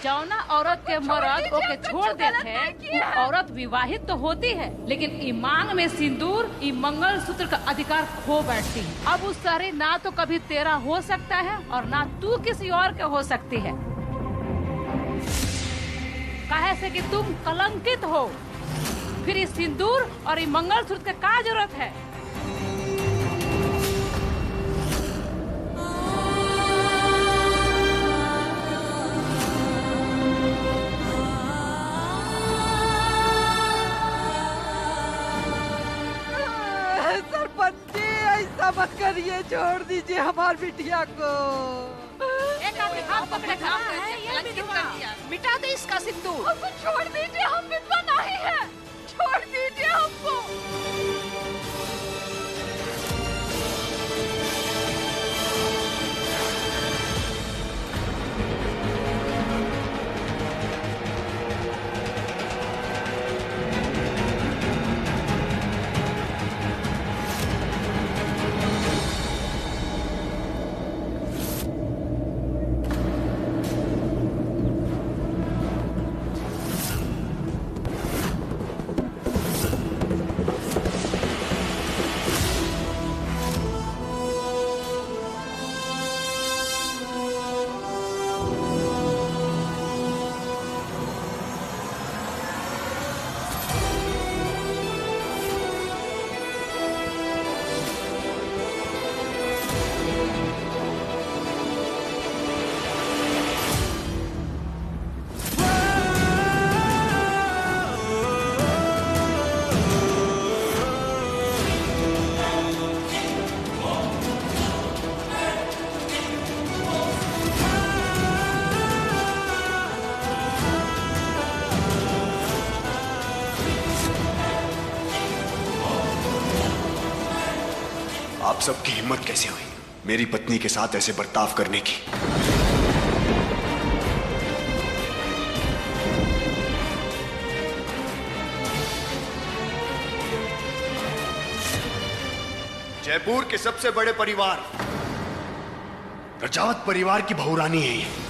जौना औरत के मर्द ओके छोड़ देते, औरत विवाहित तो होती है, लेकिन ई मांग में सिंदूर, ई मंगल सूत्र का अधिकार खो बैठती है। अब उस सारी ना तो कभी तेरा हो सकता है और ना तू किसी और के हो सकती है, काहे से कि तुम कलंकित हो। फिर इस सिंदूर और ई मंगल सूत्र का क्या जरूरत है? सरपंच ऐसा मत करिए, छोड़ दीजिए हमारी बिटिया को। एक आदमी हाथ पकड़े खड़ा है, ये विधवा। मिटा दे इसका सिंदूर। हमको छोड़ दीजिए, हम विधवा नहीं है, छोड़ दीजिए हमको। आप सबकी हिम्मत कैसे हुई मेरी पत्नी के साथ ऐसे बर्ताव करने की? जयपुर के सबसे बड़े परिवार रजावत परिवार की बहुरानी है ये।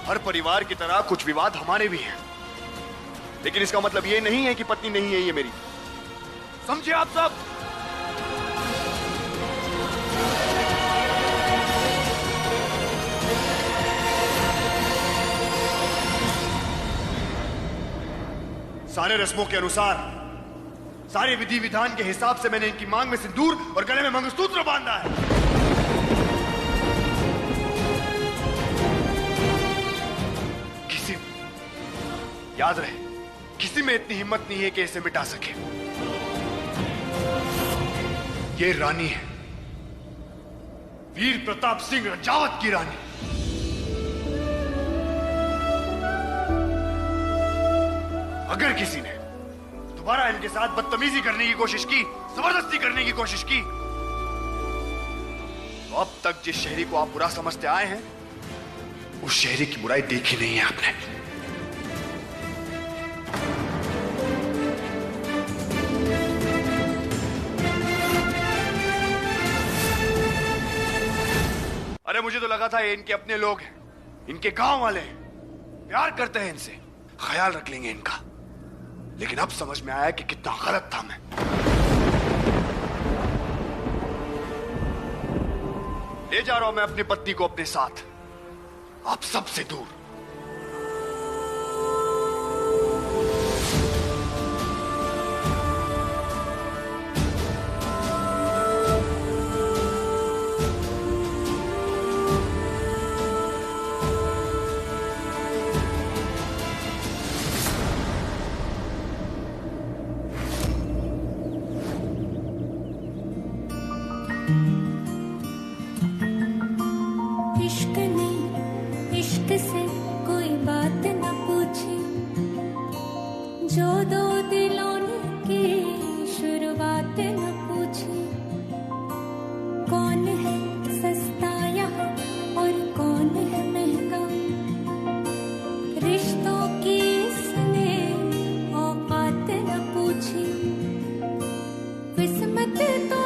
हर परिवार की तरह कुछ विवाद हमारे भी हैं, लेकिन इसका मतलब ये नहीं है कि पत्नी नहीं है ये मेरी। समझे आप सब? सारे रस्मों के अनुसार, सारे विधि विधान के हिसाब से मैंने इनकी मांग में सिंदूर और गले में मंगलसूत्र बांधा है। याद रहे, किसी में इतनी हिम्मत नहीं है कि इसे मिटा सके। ये रानी है, वीर प्रताप सिंह रजावत की रानी। अगर किसी ने दोबारा इनके साथ बदतमीजी करने की कोशिश की, जबरदस्ती करने की कोशिश की, तो अब तक जिस शहरी को आप बुरा समझते आए हैं, उस शहरी की बुराई देखी नहीं है आपने। अरे मुझे तो लगा था ये इनके अपने लोग हैं, इनके गांव वाले हैं, प्यार करते हैं इनसे, ख्याल रख लेंगे इनका। लेकिन अब समझ में आया कि कितना गलत था मैं। ले जा रहा हूं मैं अपनी पत्नी को अपने साथ, आप सबसे दूर। किस्मत तो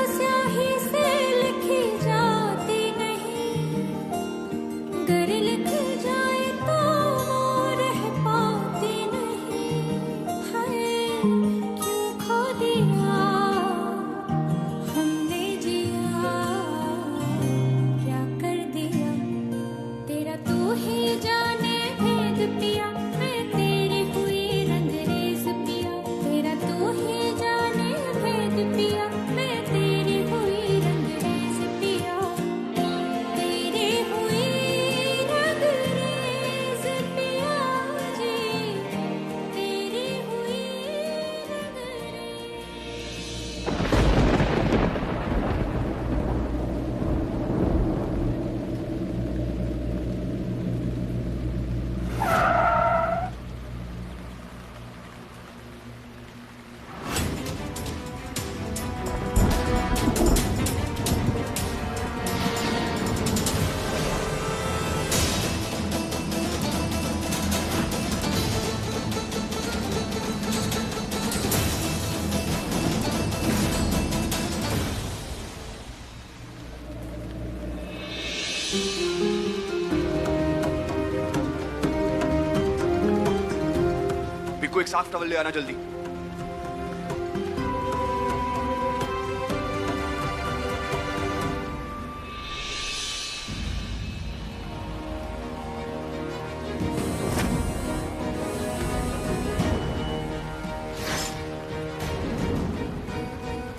पिको एक साफ टॉवल ले आना जल्दी।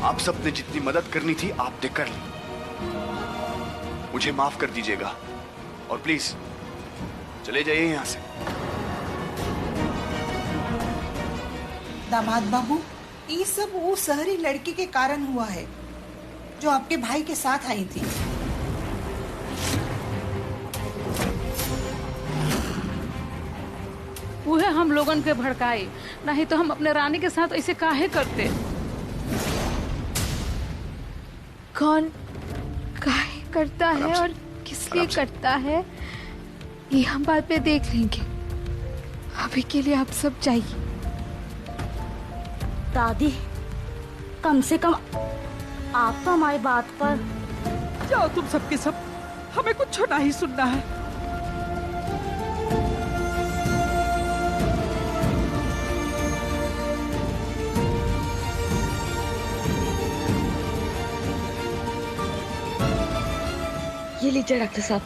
आप सबने जितनी मदद करनी थी आपने कर ली। मुझे माफ कर दीजिएगा और प्लीज चले जाइए यहां से। दामाद बाबू, ये सब वो शहरी लड़की के कारण हुआ है जो आपके भाई के साथ आई थी। वो है हम लोगन के भड़काई, नहीं तो हम अपने रानी के साथ ऐसे काहे करते। कौन काहे करता है और किस लिए करता है ये हम बाद में देख लेंगे। अभी के लिए आप सब जाइए। दादी, कम से कम आप तो हमारी बात पर। जाओ तुम सबके सब, हमें कुछ नहीं सुनना है। ये लीजिए डॉक्टर साहब।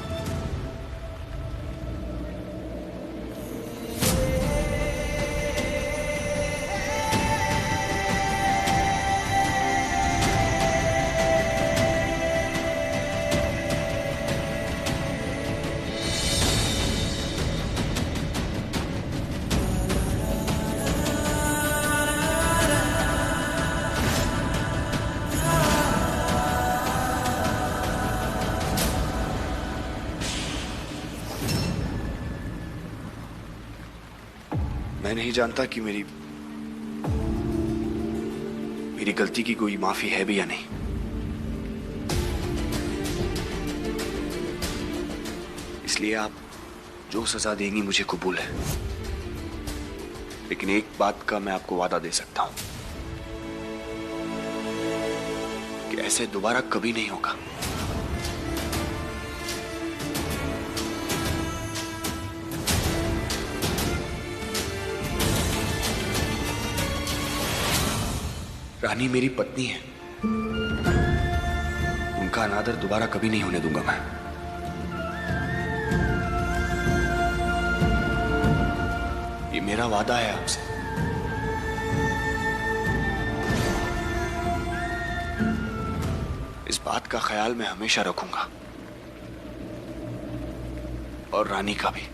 मैं नहीं जानता कि मेरी गलती की कोई माफी है भी या नहीं। इसलिए आप जो सजा देंगी मुझे कबूल है, लेकिन एक बात का मैं आपको वादा दे सकता हूं कि ऐसे दोबारा कभी नहीं होगा। रानी मेरी पत्नी है, उनका अनादर दोबारा कभी नहीं होने दूंगा मैं। ये मेरा वादा है आपसे। इस बात का ख्याल मैं हमेशा रखूंगा और रानी का भी।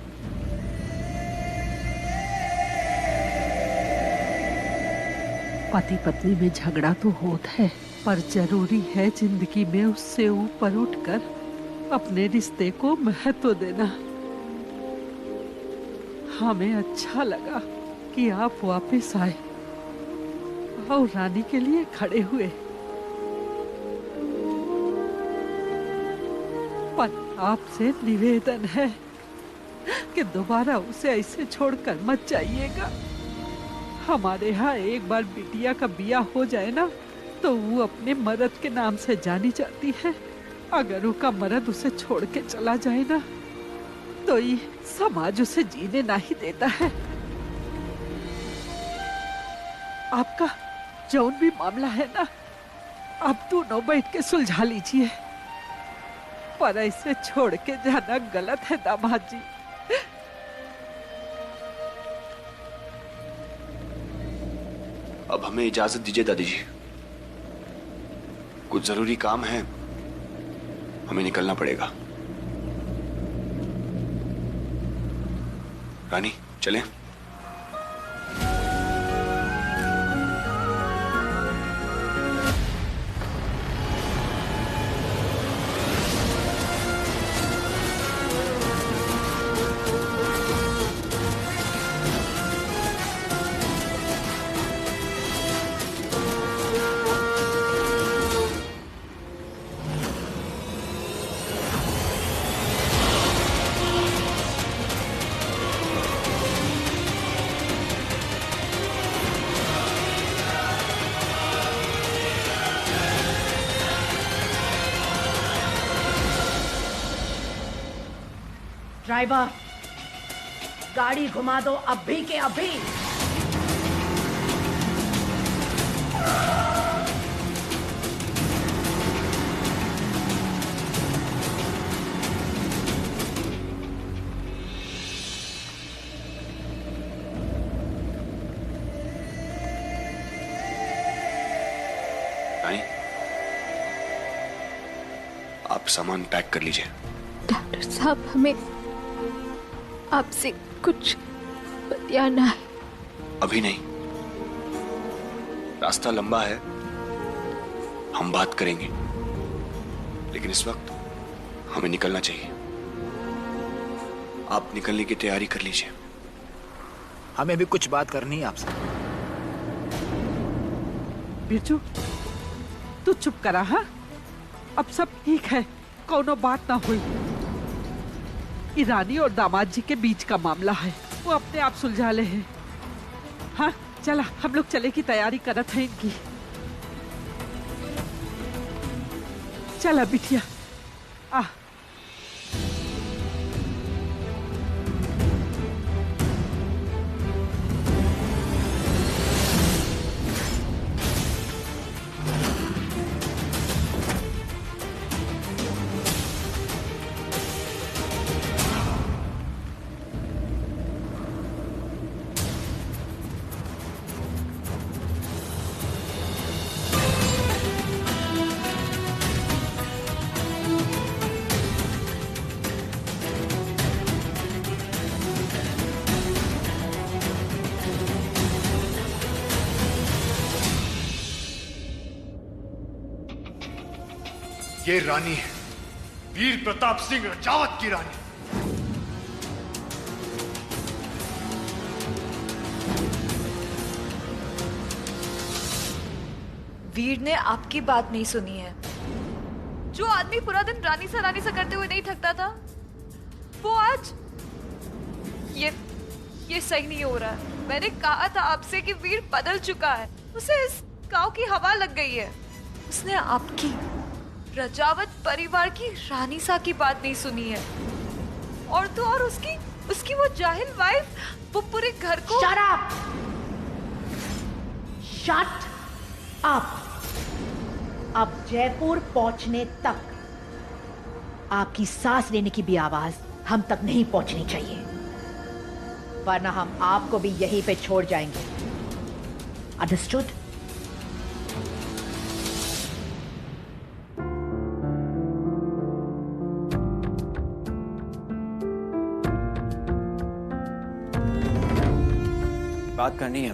पति पत्नी में झगड़ा तो होता है, पर जरूरी है जिंदगी में उससे ऊपर उठकर अपने रिश्ते को महत्व देना। हमें अच्छा लगा कि आप वापस आए और रानी के लिए खड़े हुए, पर आपसे निवेदन है कि दोबारा उसे ऐसे छोड़कर मत जाइएगा। हमारे यहाँ एक बार बिटिया का बिया हो जाए ना तो वो अपने मर्द के नाम से जानी जाती है। अगर उसका मर्द उसे छोड़ के चला जाए ना तो ये समाज उसे जीने नहीं देता है। आपका जौन भी मामला है ना, आप दोनों बैठ के सुलझा लीजिए, पर ऐसे छोड़ के जाना गलत है दामाद जी। अब हमें इजाजत दीजिए दादी जी, कुछ जरूरी काम है, हमें निकलना पड़ेगा। रानी चलें। ड्राइवर, गाड़ी घुमा दो अभी के अभी। रानी, आप सामान पैक कर लीजिए। डॉक्टर साहब, हमें आपसे कुछ बतियाना है। अभी नहीं, रास्ता लंबा है, हम बात करेंगे, लेकिन इस वक्त हमें निकलना चाहिए। आप निकलने की तैयारी कर लीजिए। हमें भी कुछ बात करनी है आपसे। बिरजू, तू चुप करा। हाँ, अब सब ठीक है, कोनो बात ना हुई। ईरानी और दामाद जी के बीच का मामला है, वो अपने आप सुलझा ले हैं। हाँ चला, हम लोग चले की तैयारी करत हैं इनकी। चला बिटिया, आ। ये रानी है, वीर प्रताप सिंह रजावत की रानी। वीर ने आपकी बात नहीं सुनी है। जो आदमी पूरा दिन रानी सा करते हुए नहीं थकता था, वो आज ये सही नहीं हो रहा है। मैंने कहा था आपसे कि वीर बदल चुका है, उसे इस गांव की हवा लग गई है। उसने आपकी, रजावत परिवार की रानी सा की बात नहीं सुनी है। और तो और उसकी वो जाहिल वाइफ, वो पूरे घर को। Shut up! Shut up! अब जयपुर पहुंचने तक आपकी सांस लेने की भी आवाज हम तक नहीं पहुंचनी चाहिए, वरना हम आपको भी यहीं पे छोड़ जाएंगे। Understood? बात करनी है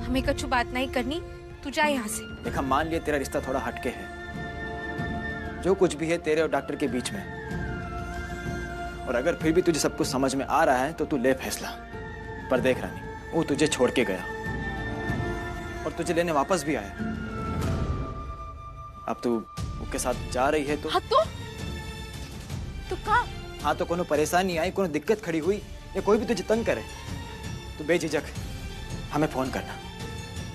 हमें कछु बात नहीं करनी, तू जा यहाँ से। देख, हम मान लिए तेरा रिश्ता थोड़ा हटके है, जो कुछ भी है तेरे और डॉक्टर के बीच में। और अगर फिर भी तुझे सब कुछ समझ में आ रहा है तो तू ले फैसला। पर देख रानी, वो तुझे छोड़ के गया और तुझे लेने वापस भी आया। अब तू उसके साथ जा रही है तो। हाँ तो कहाँ? हाँ तो कोनो परेशानी आई, कोनो दिक्कत खड़ी हुई या कोई भी तुझे तंग करे तो बेझिझक हमें फोन करना,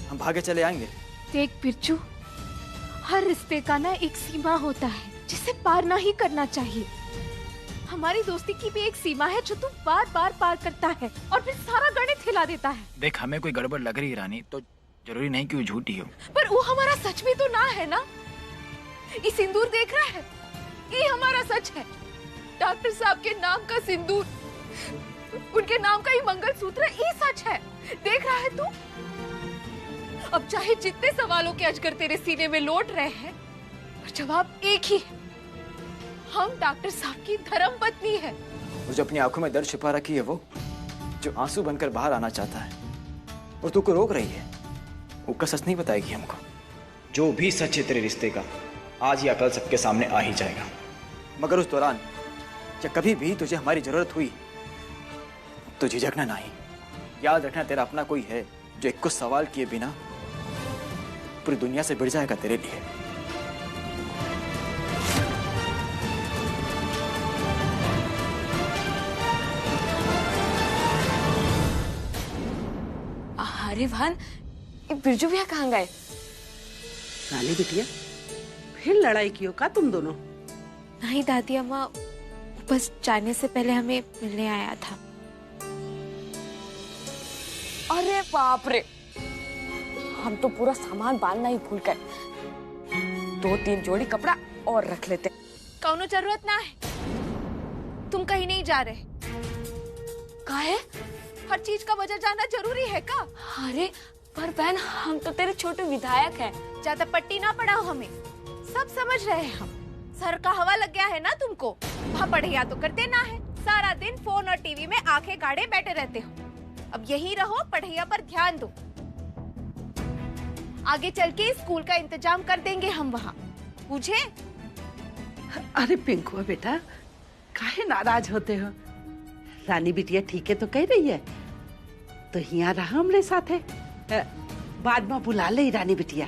हम भागे चले आएंगे। देख बिरजू, हर रिश्ते का ना एक सीमा होता है जिसे पार ना ही करना चाहिए। हमारी दोस्ती की भी एक सीमा है जो तू बार बार पार करता है और फिर सारा गणित हिला देता है। देख, हमें कोई गड़बड़ लग रही है रानी तो जरूरी नहीं कि वो झूठी हो, पर वो हमारा सच भी तो ना है ना। ये सिंदूर देख रहा है, ये हमारा सच है। डॉक्टर साहब के नाम का सिंदूर, उनके नाम का ही मंगलसूत्र, ये सच है। देख रहा है तू? अब चाहे जितने सवालों के अजगर तेरे सीने में लौट रहे हैं, पर जवाब एक ही है, हम डॉक्टर साहब की धर्म पत्नी है। वो जो अपनी आंखों में दर्द छिपा रखी है, वो जो आंसू बनकर बाहर आना चाहता है और तू को रोक रही है, वो सच नहीं बताएगी हमको। जो भी सच है तेरे रिश्ते का, आज या कल सबके सामने आ ही जाएगा। मगर उस दौरान या कभी भी तुझे हमारी जरूरत हुई तो झिझकना नहीं। याद रखना, तेरा अपना कोई है जो एक कुछ सवाल किए बिना पूरी दुनिया से भिड़ जाएगा तेरे लिए। अरे भान, बिरजू भैया कहाँ गए? रानी बिटिया, फिर लड़ाई की हो का तुम दोनों? नहीं दादी अम्मा, बस जाने से पहले हमें मिलने आया था। अरे बाप रे, हम तो पूरा सामान बांधना ही भूल गए। 2-3 जोड़ी कपड़ा और रख लेते। कौनो जरूरत ना है, तुम कहीं नहीं जा रहे। काहे? हर चीज का वजह जानना जरूरी है का? अरे पर बहन, हम तो तेरे छोटे विधायक हैं। ज्यादा पट्टी ना पड़ाओ हमें, सब समझ रहे हैं हम। सर का हवा लग गया है ना तुमको, वहाँ पढ़ाई तो करते ना है, सारा दिन फोन और टीवी में आंखें गाड़े बैठे रहते हो। अब यही रहो, पढ़ाई पर ध्यान दो। आगे चल के स्कूल का इंतजाम कर देंगे हम वहाँ, बुझे? अरे पिंकू बेटा, काहे नाराज होते हो? रानी बिटिया ठीक है तो कह रही है, तो यहाँ रहा हमरे साथ है। बाद में बुला ले रानी बिटिया।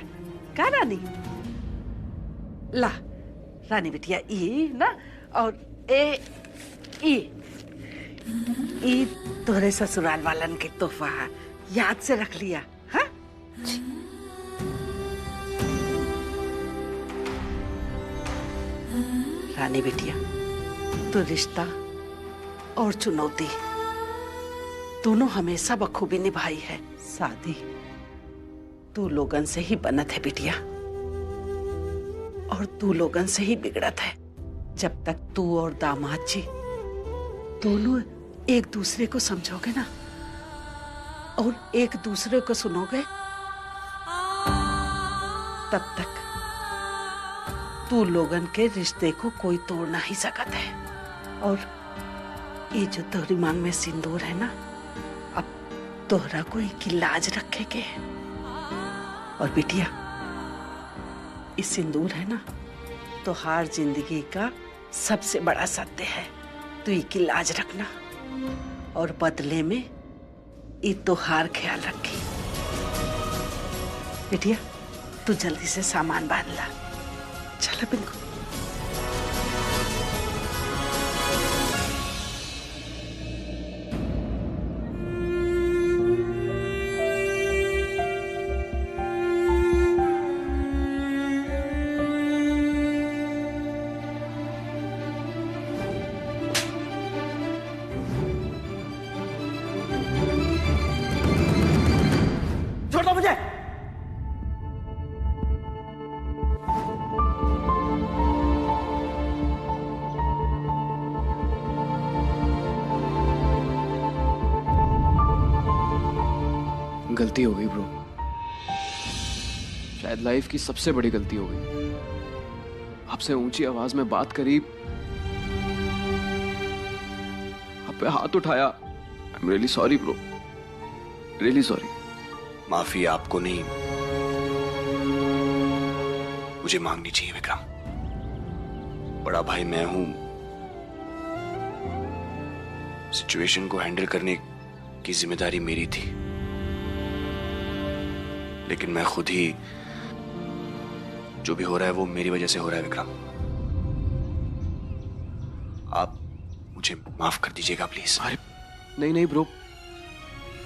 का रानी? ला रानी बिटिया, ई ना और ई तोरे ससुराल वालन के तोहफा है, याद से रख लिया। हाँ रानी बिटिया, तो रिश्ता और चुनौती दोनों हमेशा बखूबी निभाई है। शादी तू लोगन से ही बनत है बिटिया, और तू लोगन से ही बिगड़त है। जब तक तू और दामाद जी दोनों एक दूसरे को समझोगे ना और एक दूसरे को सुनोगे, तब तक तू लोगन के रिश्ते को कोई तोड़ ना ही सकत है। और ये जो तोहरी मांग में सिंदूर है ना, अब तोहरा कोई की लाज रखे के है। और बिटिया, इस सिंदूर है ना, तो हर जिंदगी का सबसे बड़ा सत्य है। तू इसकी लाज रखना और बदले में ये तोहार ख्याल रखी। बिटिया, तू जल्दी से सामान बांध ला। चलो पिंकू। छोड़ दो मुझे। गलती हो गई ब्रो, शायद लाइफ की सबसे बड़ी गलती हो गई। आपसे ऊंची आवाज में बात करी, आप पे हाथ उठाया। I am really sorry bro, really sorry. माफी आपको नहीं, मुझे मांगनी चाहिए विक्रम। बड़ा भाई मैं हूं, सिचुएशन को हैंडल करने की जिम्मेदारी मेरी थी, लेकिन मैं खुद ही, जो भी हो रहा है वो मेरी वजह से हो रहा है विक्रम। आप मुझे माफ कर दीजिएगा प्लीज। अरे नहीं नहीं ब्रो,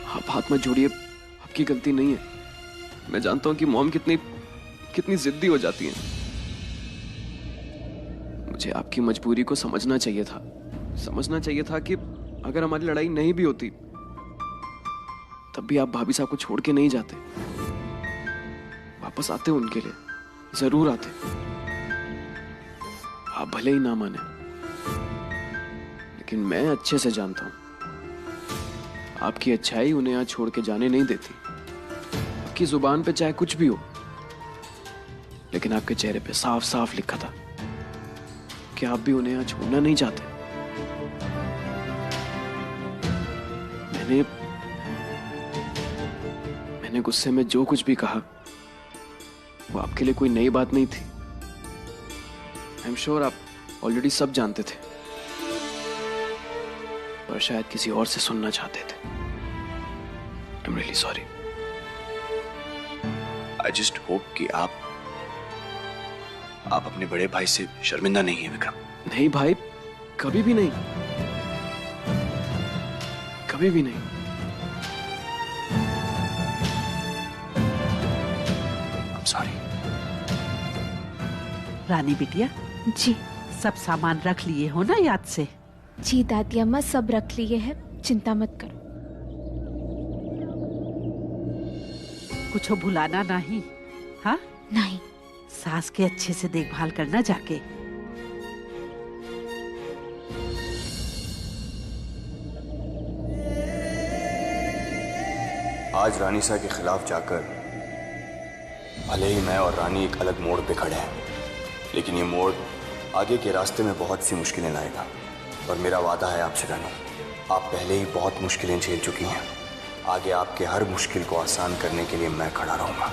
आप हाथ मत जोड़िए, आपकी गलती नहीं है। मैं जानता हूं कि मॉम कितनी जिद्दी हो जाती हैं। मुझे आपकी मजबूरी को समझना चाहिए था कि अगर हमारी लड़ाई नहीं भी होती तब भी आप भाभी साहब को छोड़ के नहीं जाते, वापस आते उनके लिए, जरूर आते। आप भले ही ना माने, लेकिन मैं अच्छे से जानता हूं आपकी अच्छाई उन्हें यहाँ छोड़ के जाने नहीं देती। आपकी जुबान पे चाहे कुछ भी हो, लेकिन आपके चेहरे पे साफ साफ लिखा था कि आप भी उन्हें यहाँ छोड़ना नहीं चाहते। मैंने गुस्से में जो कुछ भी कहा वो आपके लिए कोई नई बात नहीं थी। आई एम श्योर आप ऑलरेडी सब जानते थे, पर शायद किसी और से सुनना चाहते थे। I am really sorry. I just hope कि आप अपने बड़े भाई से शर्मिंदा नहीं है विक्रम। नहीं भाई, कभी भी नहीं, कभी भी नहीं। I'm sorry। रानी बिटिया जी, सब सामान रख लिए हो ना याद से? जी दादी अम्मा, सब रख लिए हैं, चिंता मत करो। कुछ भुलाना नहीं, हाँ? नहीं। सास के अच्छे से देखभाल करना जाके। आज रानीसा के खिलाफ जाकर भले ही मैं और रानी एक अलग मोड़ पे खड़े हैं, लेकिन ये मोड़ आगे के रास्ते में बहुत सी मुश्किलें लाएगा। और मेरा वादा है आपसे रानी, आप पहले ही बहुत मुश्किलें झेल चुकी हैं। आगे आपके हर मुश्किल को आसान करने के लिए मैं खड़ा रहूंगा।